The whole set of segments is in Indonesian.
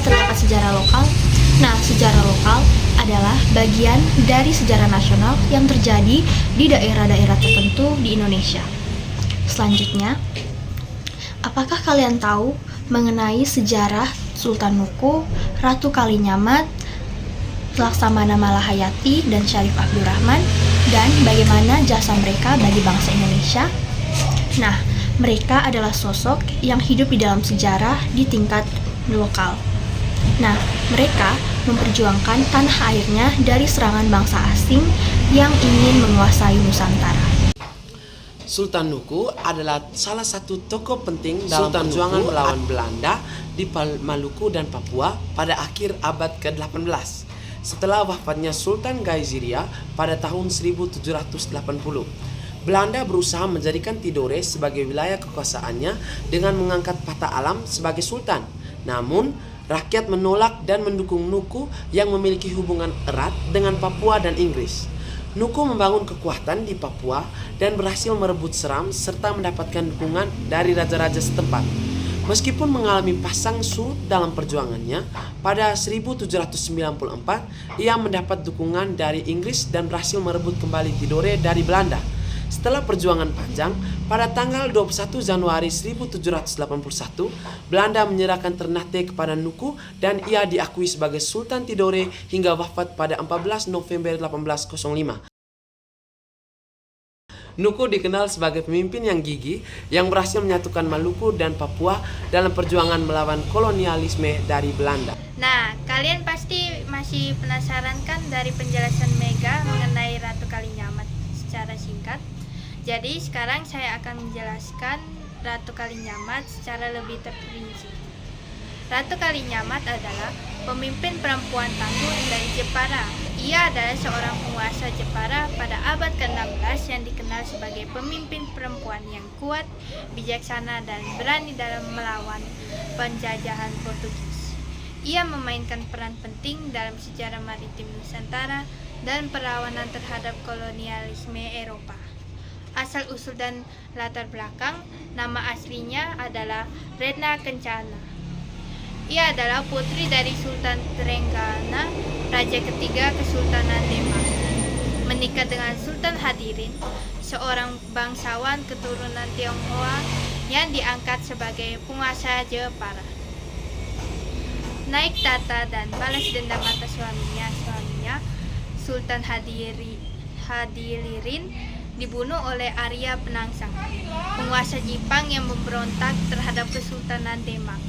terdapat sejarah lokal. Nah, sejarah lokal adalah bagian dari sejarah nasional yang terjadi di daerah-daerah tertentu di Indonesia. Selanjutnya, apakah kalian tahu mengenai sejarah Sultan Nuku, Ratu Kalinyamat, Laksamana Malahayati, dan Syarif Abdurrahman, dan bagaimana jasa mereka bagi bangsa Indonesia? Nah, mereka adalah sosok yang hidup di dalam sejarah di tingkat lokal. Nah, mereka memperjuangkan tanah airnya dari serangan bangsa asing yang ingin menguasai Nusantara. Sultan Nuku adalah salah satu tokoh penting dalam perjuangan melawan Belanda di Maluku dan Papua pada akhir abad ke-18. Setelah wafatnya Sultan Gaiziria pada tahun 1780, Belanda berusaha menjadikan Tidore sebagai wilayah kekuasaannya dengan mengangkat Patah Alam sebagai sultan. Namun, rakyat menolak dan mendukung Nuku yang memiliki hubungan erat dengan Papua dan Inggris. Nuku membangun kekuatan di Papua dan berhasil merebut Seram serta mendapatkan dukungan dari raja-raja setempat. Meskipun mengalami pasang surut dalam perjuangannya, pada 1794 ia mendapat dukungan dari Inggris dan berhasil merebut kembali Tidore dari Belanda. Setelah perjuangan panjang, pada tanggal 21 Januari 1781, Belanda menyerahkan Ternate kepada Nuku dan ia diakui sebagai Sultan Tidore hingga wafat pada 14 November 1805. Nuku dikenal sebagai pemimpin yang gigih yang berhasil menyatukan Maluku dan Papua dalam perjuangan melawan kolonialisme dari Belanda. Nah, kalian pasti masih penasaran kan dari penjelasan Mega mengenai Ratu Kalinyamat secara singkat? Jadi sekarang saya akan menjelaskan Ratu Kalinyamat secara lebih terperinci. Ratu Kalinyamat adalah pemimpin perempuan tangguh dari Jepara. Ia adalah seorang penguasa Jepara pada abad ke-16 yang dikenal sebagai pemimpin perempuan yang kuat, bijaksana, dan berani dalam melawan penjajahan Portugis. Ia memainkan peran penting dalam sejarah maritim Nusantara dan perlawanan terhadap kolonialisme Eropa. Asal-usul dan latar belakang, nama aslinya adalah Retna Kencana. Ia adalah putri dari Sultan Trenggana, Raja ketiga Kesultanan Demak. Menikah dengan Sultan Hadirin, seorang bangsawan keturunan Tionghoa yang diangkat sebagai penguasa Jepara. Naik tata dan balas dendam atas suaminya, Sultan Hadirin dibunuh oleh Arya Penangsang, penguasa Jepang yang memberontak terhadap Kesultanan Demak.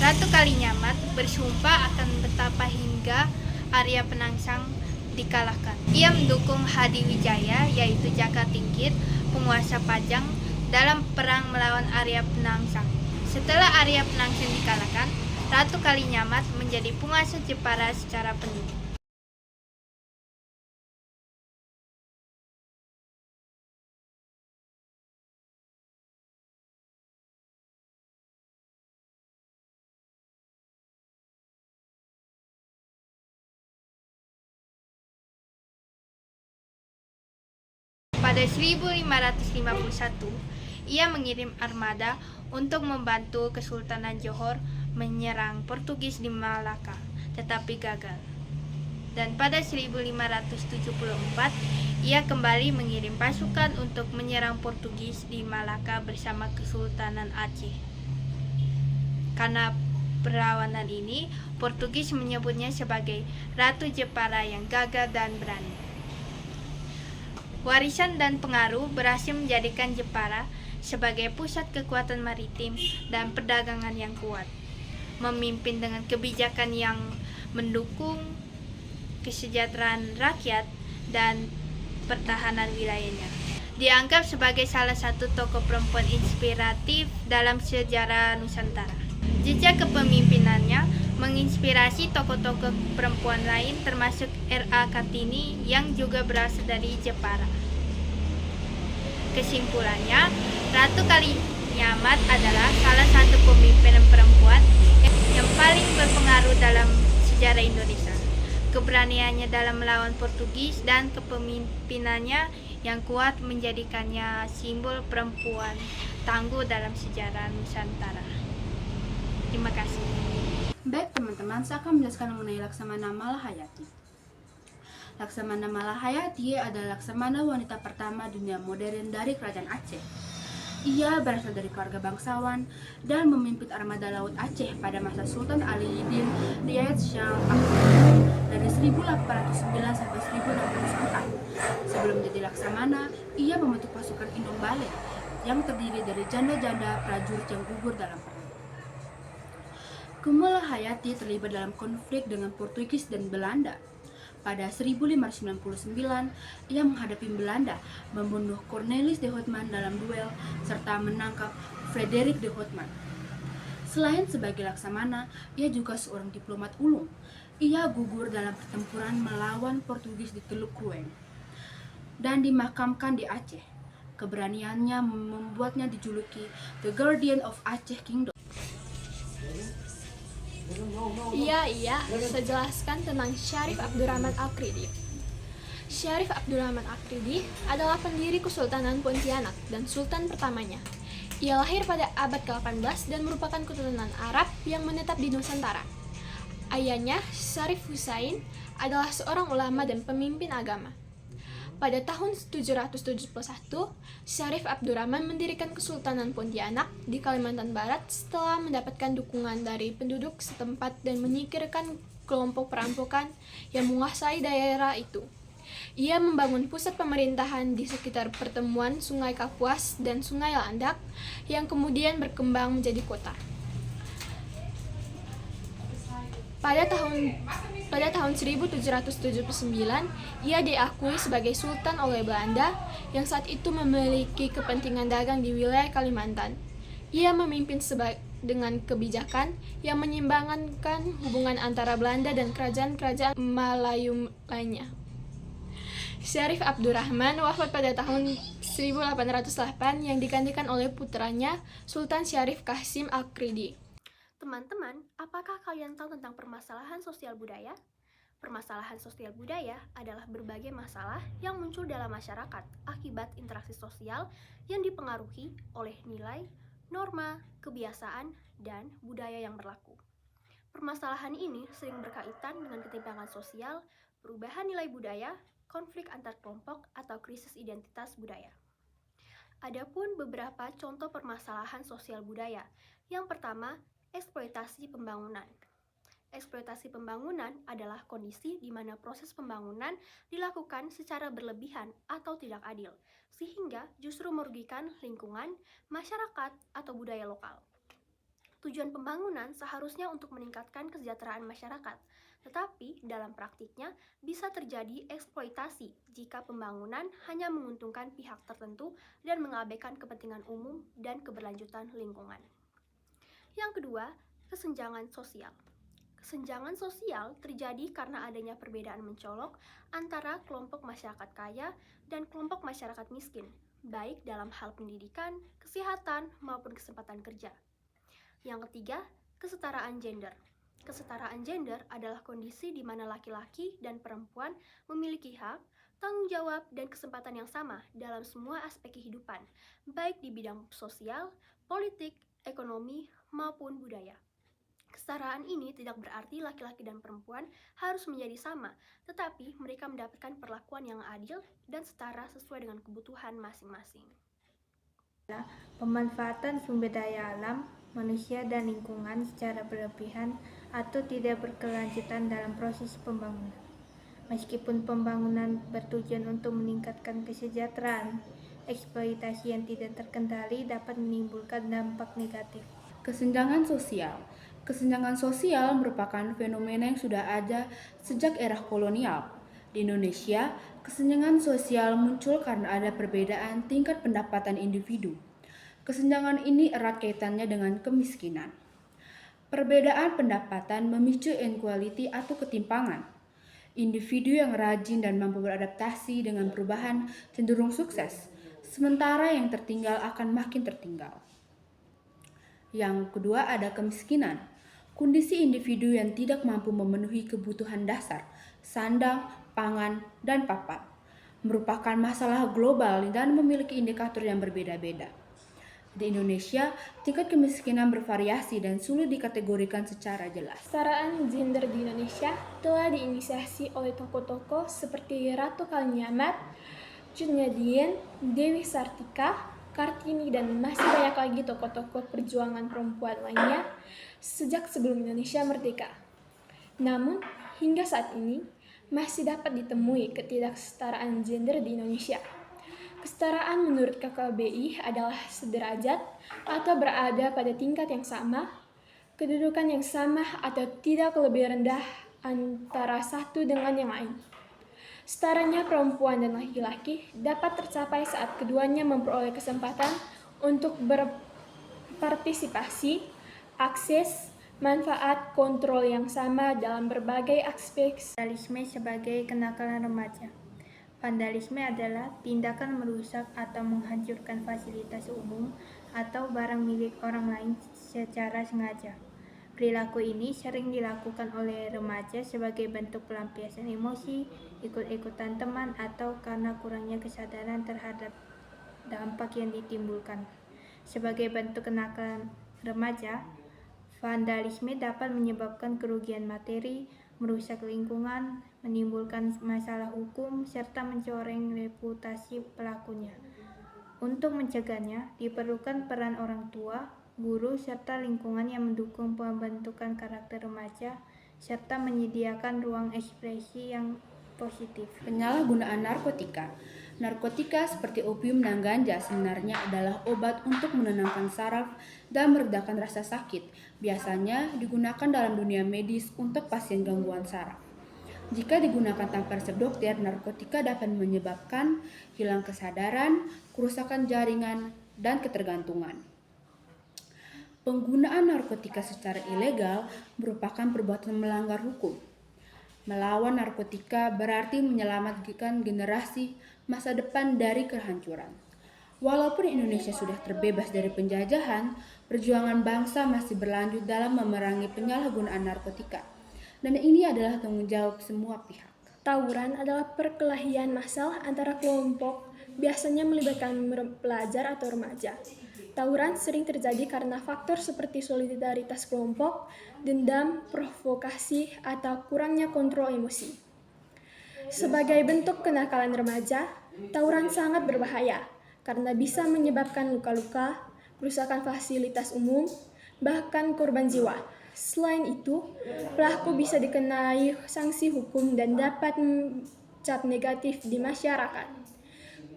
Ratu Kalinyamat bersumpah akan betapa hingga Arya Penangsang dikalahkan. Ia mendukung Hadiwijaya, yaitu Jaka Tingkir, penguasa Pajang, dalam perang melawan Arya Penangsang. Setelah Arya Penangsang dikalahkan, Ratu Kalinyamat menjadi penguasa Jepara secara penuh. Pada 1551, ia mengirim armada untuk membantu Kesultanan Johor menyerang Portugis di Malaka, tetapi gagal. Dan pada 1574, ia kembali mengirim pasukan untuk menyerang Portugis di Malaka bersama Kesultanan Aceh. Karena perlawanan ini, Portugis menyebutnya sebagai Ratu Jepara yang gagah dan berani. Warisan dan pengaruh berhasil menjadikan Jepara sebagai pusat kekuatan maritim dan perdagangan yang kuat, memimpin dengan kebijakan yang mendukung kesejahteraan rakyat dan pertahanan wilayahnya. Dianggap sebagai salah satu tokoh perempuan inspiratif dalam sejarah Nusantara. Jejak kepemimpinannya menginspirasi tokoh-tokoh perempuan lain termasuk R.A. Kartini yang juga berasal dari Jepara. Kesimpulannya, Ratu Kalinyamat adalah salah satu pemimpin perempuan yang paling berpengaruh dalam sejarah Indonesia. Keberaniannya dalam melawan Portugis dan kepemimpinannya yang kuat menjadikannya simbol perempuan tangguh dalam sejarah Nusantara. Terima kasih. kasih. Baik teman-teman, saya akan menjelaskan mengenai Laksamana Malahayati. Laksamana Malahayati adalah laksamana wanita pertama dunia modern dari Kerajaan Aceh. Ia berasal dari keluarga bangsawan dan memimpin armada laut Aceh pada masa Sultan Aliuddin Riayat Shah Ahmad dari 1809 sampai 1804. Sebelum menjadi laksamana, ia membentuk pasukan Indung Baleh yang terdiri dari janda-janda prajurit yang gugur dalam perang. Malahayati terlibat dalam konflik dengan Portugis dan Belanda. Pada 1599, ia menghadapi Belanda, membunuh Cornelis de Houtman dalam duel, serta menangkap Frederik de Houtman. Selain sebagai laksamana, ia juga seorang diplomat ulung. Ia gugur dalam pertempuran melawan Portugis di Teluk Kruen dan dimakamkan di Aceh. Keberaniannya membuatnya dijuluki The Guardian of Aceh Kingdom. Iya, saya jelaskan tentang Syarif Abdurrahman Akridi. Syarif Abdurrahman Akridi adalah pendiri Kesultanan Pontianak dan sultan pertamanya. Ia lahir pada abad ke-18 dan merupakan keturunan Arab yang menetap di Nusantara. Ayahnya, Syarif Husain, adalah seorang ulama dan pemimpin agama. Pada tahun 771, Syarif Abdurrahman mendirikan Kesultanan Pontianak di Kalimantan Barat setelah mendapatkan dukungan dari penduduk setempat dan menyingkirkan kelompok perampokan yang menguasai daerah itu. Ia membangun pusat pemerintahan di sekitar pertemuan Sungai Kapuas dan Sungai Landak yang kemudian berkembang menjadi kota. Pada tahun 1779, ia diakui sebagai sultan oleh Belanda yang saat itu memiliki kepentingan dagang di wilayah Kalimantan. Ia memimpin dengan kebijakan yang menyeimbangkan hubungan antara Belanda dan kerajaan-kerajaan Melayu lainnya. Syarif Abdurrahman wafat pada tahun 1808 yang digantikan oleh putranya Sultan Syarif Qasim Akridi. Teman-teman, apakah kalian tahu tentang permasalahan sosial budaya? Permasalahan sosial budaya adalah berbagai masalah yang muncul dalam masyarakat akibat interaksi sosial yang dipengaruhi oleh nilai, norma, kebiasaan, dan budaya yang berlaku. Permasalahan ini sering berkaitan dengan ketimpangan sosial, perubahan nilai budaya, konflik antar kelompok, atau krisis identitas budaya. Adapun beberapa contoh permasalahan sosial budaya. Yang pertama, eksploitasi pembangunan. Eksploitasi pembangunan adalah kondisi di mana proses pembangunan dilakukan secara berlebihan atau tidak adil, sehingga justru merugikan lingkungan, masyarakat, atau budaya lokal. Tujuan pembangunan seharusnya untuk meningkatkan kesejahteraan masyarakat, tetapi dalam praktiknya bisa terjadi eksploitasi jika pembangunan hanya menguntungkan pihak tertentu dan mengabaikan kepentingan umum dan keberlanjutan lingkungan. Yang kedua, kesenjangan sosial. Kesenjangan sosial terjadi karena adanya perbedaan mencolok antara kelompok masyarakat kaya dan kelompok masyarakat miskin, baik dalam hal pendidikan, kesehatan, maupun kesempatan kerja. Yang ketiga, kesetaraan gender. Kesetaraan gender adalah kondisi di mana laki-laki dan perempuan memiliki hak, tanggung jawab, dan kesempatan yang sama dalam semua aspek kehidupan, baik di bidang sosial, politik, ekonomi, maupun budaya. Kesetaraan ini tidak berarti laki-laki dan perempuan harus menjadi sama, tetapi mereka mendapatkan perlakuan yang adil dan setara sesuai dengan kebutuhan masing-masing. Pemanfaatan sumber daya alam, manusia, dan lingkungan secara berlebihan atau tidak berkelanjutan dalam proses pembangunan. Meskipun pembangunan bertujuan untuk meningkatkan kesejahteraan, eksploitasi yang tidak terkendali dapat menimbulkan dampak negatif. Kesenjangan sosial. Kesenjangan sosial merupakan fenomena yang sudah ada sejak era kolonial. Di Indonesia, kesenjangan sosial muncul karena ada perbedaan tingkat pendapatan individu. Kesenjangan ini erat kaitannya dengan kemiskinan. Perbedaan pendapatan memicu inequality atau ketimpangan. Individu yang rajin dan mampu beradaptasi dengan perubahan cenderung sukses, sementara yang tertinggal akan makin tertinggal. Yang kedua ada kemiskinan. Kondisi individu yang tidak mampu memenuhi kebutuhan dasar, sandang, pangan, dan papan, merupakan masalah global dan memiliki indikator yang berbeda-beda. Di Indonesia, tingkat kemiskinan bervariasi dan sulit dikategorikan secara jelas. Kesetaraan gender di Indonesia telah diinisiasi oleh tokoh-tokoh seperti Ratu Kalinyamat, Cut Nyak, Dewi Sartika, Kartini, dan masih banyak lagi tokoh-tokoh perjuangan perempuan lainnya sejak sebelum Indonesia merdeka. Namun, hingga saat ini masih dapat ditemui ketidaksetaraan gender di Indonesia. Kesetaraan menurut KKBI adalah sederajat atau berada pada tingkat yang sama, kedudukan yang sama atau tidak lebih rendah antara satu dengan yang lain. Setaranya perempuan dan laki-laki dapat tercapai saat keduanya memperoleh kesempatan untuk berpartisipasi, akses, manfaat, kontrol yang sama dalam berbagai aspek. Vandalisme sebagai kenakalan remaja. Vandalisme adalah tindakan merusak atau menghancurkan fasilitas umum atau barang milik orang lain secara sengaja. Perilaku ini sering dilakukan oleh remaja sebagai bentuk pelampiasan emosi, ikut-ikutan teman, atau karena kurangnya kesadaran terhadap dampak yang ditimbulkan. Sebagai bentuk kenakalan remaja, vandalisme dapat menyebabkan kerugian materi, merusak lingkungan, menimbulkan masalah hukum, serta mencoreng reputasi pelakunya. Untuk mencegahnya, diperlukan peran orang tua, guru, serta lingkungan yang mendukung pembentukan karakter remaja, serta menyediakan ruang ekspresi yang positif. Penyalahgunaan narkotika. Narkotika seperti opium dan ganja sebenarnya adalah obat untuk menenangkan saraf dan meredakan rasa sakit. Biasanya digunakan dalam dunia medis untuk pasien gangguan saraf. Jika digunakan tanpa resep dokter, narkotika dapat menyebabkan hilang kesadaran, kerusakan jaringan, dan ketergantungan. Penggunaan narkotika secara ilegal merupakan perbuatan melanggar hukum. Melawan narkotika berarti menyelamatkan generasi masa depan dari kehancuran. Walaupun Indonesia sudah terbebas dari penjajahan, perjuangan bangsa masih berlanjut dalam memerangi penyalahgunaan narkotika. Dan ini adalah tanggung jawab semua pihak. Tawuran adalah perkelahian massal antara kelompok, biasanya melibatkan pelajar atau remaja. Tawuran sering terjadi karena faktor seperti solidaritas kelompok, dendam, provokasi, atau kurangnya kontrol emosi. Sebagai bentuk kenakalan remaja, tawuran sangat berbahaya karena bisa menyebabkan luka-luka, kerusakan fasilitas umum, bahkan korban jiwa. Selain itu, pelaku bisa dikenai sanksi hukum dan dapat mencap negatif di masyarakat.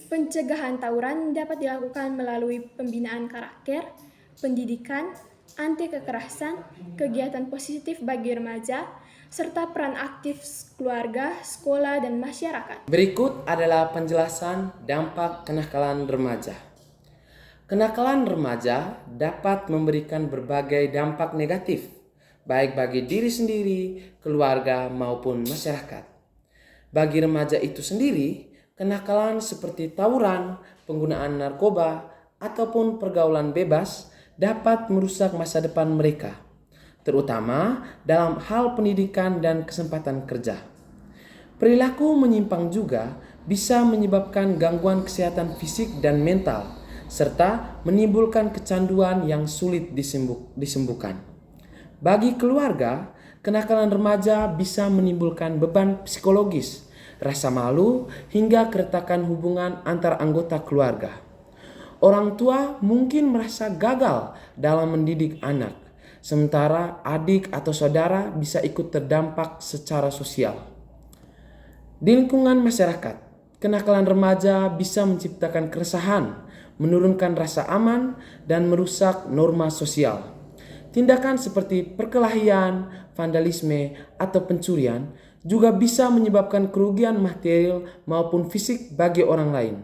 Pencegahan tawuran dapat dilakukan melalui pembinaan karakter, pendidikan, anti kekerasan, kegiatan positif bagi remaja, serta peran aktif keluarga, sekolah, dan masyarakat. Berikut adalah penjelasan dampak kenakalan remaja. Kenakalan remaja dapat memberikan berbagai dampak negatif, baik bagi diri sendiri, keluarga, maupun masyarakat. Bagi remaja itu sendiri, kenakalan seperti tawuran, penggunaan narkoba, ataupun pergaulan bebas dapat merusak masa depan mereka, terutama dalam hal pendidikan dan kesempatan kerja. Perilaku menyimpang juga bisa menyebabkan gangguan kesehatan fisik dan mental, serta menimbulkan kecanduan yang sulit disembuhkan. Bagi keluarga, kenakalan remaja bisa menimbulkan beban psikologis, rasa malu, hingga keretakan hubungan antar anggota keluarga. Orang tua mungkin merasa gagal dalam mendidik anak, sementara adik atau saudara bisa ikut terdampak secara sosial. Di lingkungan masyarakat, kenakalan remaja bisa menciptakan keresahan, menurunkan rasa aman, dan merusak norma sosial. Tindakan seperti perkelahian, vandalisme, atau pencurian juga bisa menyebabkan kerugian material maupun fisik bagi orang lain.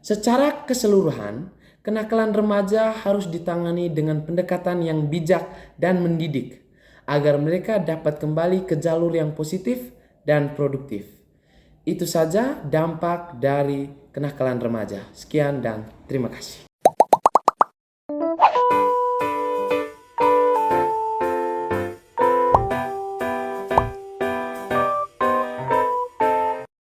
Secara keseluruhan, kenakalan remaja harus ditangani dengan pendekatan yang bijak dan mendidik, agar mereka dapat kembali ke jalur yang positif dan produktif. Itu saja dampak dari kenakalan remaja. Sekian dan terima kasih.